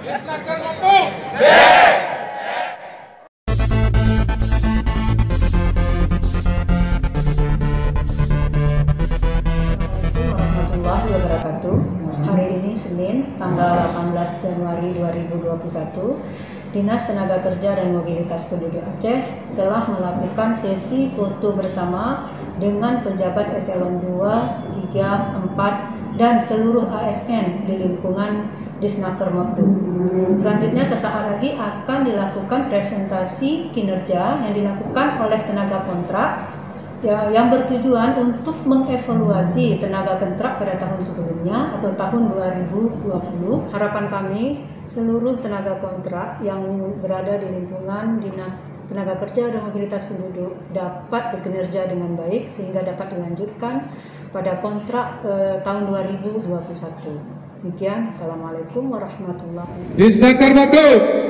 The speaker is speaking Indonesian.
Warahmatullahi wabarakatuh. Hari ini Senin, tanggal 18 Januari 2021, Dinas Tenaga Kerja dan Mobilitas Penduduk Aceh telah melakukan sesi foto bersama dengan pejabat eselon 2, 3, 4, dan seluruh ASN di lingkungan Disnaker Mabdu. Selanjutnya sesaat lagi akan dilakukan presentasi kinerja yang dilakukan oleh tenaga kontrak yang bertujuan untuk mengevaluasi tenaga kontrak pada tahun sebelumnya atau tahun 2020. Harapan kami seluruh tenaga kontrak yang berada di lingkungan Dinas Tenaga Kerja dan Mobilitas Penduduk dapat bekerja dengan baik sehingga dapat dilanjutkan pada kontrak tahun 2021. Demikian, Assalamualaikum warahmatullahi wabarakatuh.